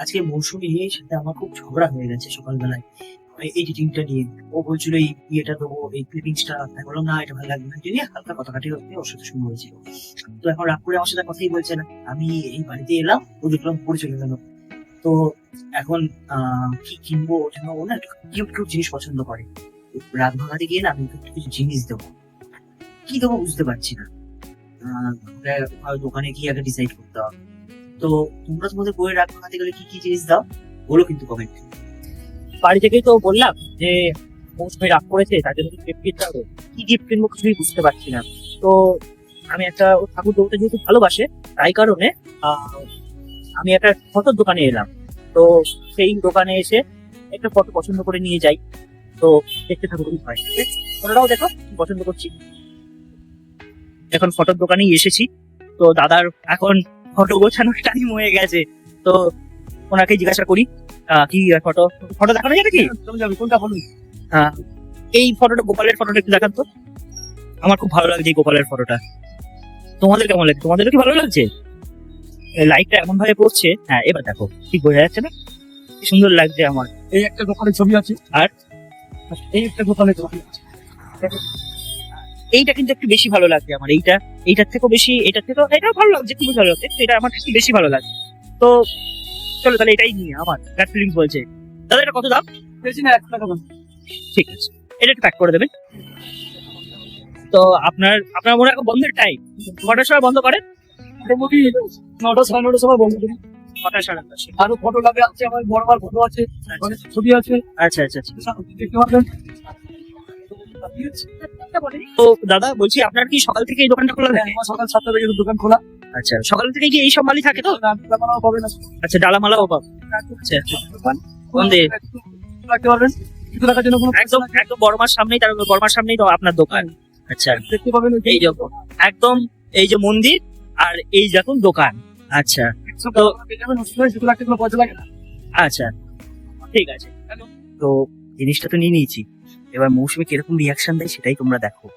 আজকে মৌসুমী সাথে আমার খুব ঝগড়া হয়ে গেছে সকালবেলায় এডিটিংটা নিয়ে। ও বলছিল এই ইয়েটা দেবো, এই ক্লিপিংসটা। আমি বললাম না, এটা ভালো লাগবে না, এটা নিয়ে হালকা কথা কাটি ওর সাথে শুরু হয়েছিল। তো এখন রাগ করে আমার সাথে কথাই বলছে না। আমি এই বাড়িতে এলাম, ও দেখলাম পড়ে চলে গেল। তো এখন কি কিনবো, ওর জন্য ও না একটু কিউট কিউট জিনিস পছন্দ করে। রাত ভাঙাতে গিয়ে না আমি ওকে একটু কিছু জিনিস দেবো, কি দেবো বুঝতে পারছি না। দোকানে গিয়ে আগে ডিসাইড করতে হবে। তো তোমরা তোমাদের বইয়ের রাগ ভাঙাতে গেলে কি কি জিনিস দাও বলো কিন্তু কমেন্ট। বাড়ি থেকেই তো বললাম যে মৌসুমী রাগ করেছে, তার জন্য গিফট কিনতে হবে। কি গিফট কিনবো কিছুই বুঝতে পারছি না। তো আমি একটা, ও ঠাকুর দৌড়তে যেহেতু ভালোবাসে, তাই কারণে আমি একটা ফটোর দোকানে এলাম। তো সেই দোকানে এসে একটা ফটো পছন্দ করে নিয়ে যাই। তো দেখতে থাকো কি হয়। ফটোটাও দেখো কি পছন্দ করছি। এখন ফটোর দোকানেই এসেছি। তো দাদার এখন ফটো গোছানোর টাইম হয়ে গেছে। তো ওনাকে জিজ্ঞাসা করি কি ফটো ফটো দেখানো যাবে কি? কোনটা বলুন। আহ, এই ফটোটা, গোপালের ফটোটা একটু দেখান তো। আমার খুব ভালো লাগছে এই গোপালের ফটোটা। তোমাদের কেমন লাগছে? তোমাদেরও কি ভালো লাগছে? লাইটটা এমন ভাবে পড়ছে, হ্যাঁ এবার দেখো ঠিক বোঝা যাচ্ছে না? কি সুন্দর লাগছে আমার। এই একটা গোপালের ছবি আছে, আর এই একটা গোপালের ছবি আছে। এইটা কিন্তু একটু বেশি ভালো লাগছে আমার। এইটার থেকেও বেশি, এটার থেকেও এটাও ভালো লাগছে, খুবই ভালো লাগছে। এটা আমার একটু বেশি ভালো লাগছে। তো চলো তাহলে এটাই নিয়ে, আমার গাট ফিলিংস বলছে। দাদা এটা কত দাম? বেশি না, 1 টাকা দাম। ঠিক আছে, এটা একটু প্যাক করে দেবেন। তো আপনার আপনার মনে হয় এখন বন্ধের টাইম, কটার সময় বন্ধ করেন? মোটামুটি 9টা 9:30 সময় বন্ধ করি। 9টা 9:30। আরো ফটো লাগে আছে, আমার বড় বড় ফটো আছে, অনেক ছবি আছে। আচ্ছা আচ্ছা আচ্ছা। দেখতে পাবেন। তো দাদা বলছি, আপনার কি সকাল থেকে এই দোকানটা খোলা থাকে? আমার সকাল 7টা থেকে দোকান খোলা। আচ্ছা, সকাল থেকে কি এই সব মালই থাকে তো? দামাও পাবেন না। আচ্ছা, ডালামালাও পাবো। আচ্ছা আচ্ছা। বন্ধে রাখতে পারবেন, কিছু রাখার জন্য কোনো একদম একদম বড় মার সামনেই, তার বড় মার সামনেই তো আপনার দোকান। আচ্ছা, দেখতে পাবেন। এই যে একদম এই যে মন্দির, আর এই দেখুন দোকান। আচ্ছা তো শুধু রাখতে কোনো পয়সা লাগে না। আচ্ছা, ঠিক আছে। তো জিনিসটা তো নিয়ে নিয়েছি, এবার মৌসুমী কিরকম রিয়াকশন দেয় সেটাই তোমরা দেখো।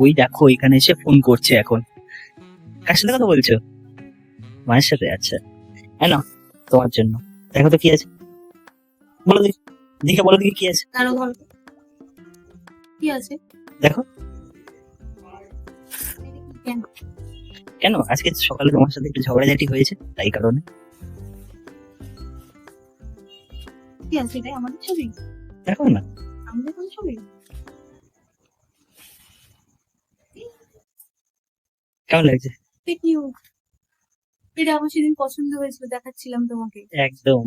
ওই দেখো এখানে এসে ফোন করছে এখন। কার সাথে কথা বলছো? মায়ের সাথে? আচ্ছা, হ্যাঁ না, তোমার জন্য। দেখো তো কি আছে, বলো দেখি, দেখে বলো দেখি কি আছে। আরো বলো কি আছে। দেখো। কেন? কেন? আজকে সকালে তোমার সাথে একটু ঝগড়াঝাটি হয়েছে, তাই কারণে। কি আছে? এটাই আমাদের ছবি? দেখো না, আমাদের কোন ছবি? কেমন লাগছে? Fake news. এটা আমার সেদিন পছন্দ হয়েছিল, দেখাচ্ছিলাম তোমাকে। একদম।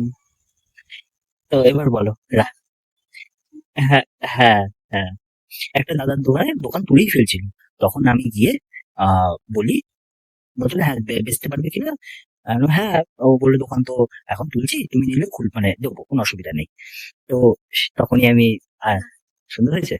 তো এবার বলো হ্যাঁ হ্যাঁ হ্যাঁ, একটা দাদার দোকান তুলেই ফেলছিল। তখন আমি গিয়ে বলি, বলছিল হ্যাঁ বেচতে পারবে কিনা। আমি বললাম, হ্যাঁ। ও বললো দোকান তো এখন তুলছি, তুমি নিলে মানে দেবো, কোনো অসুবিধা নেই। তো তখনই আমি, সুন্দর হয়েছে।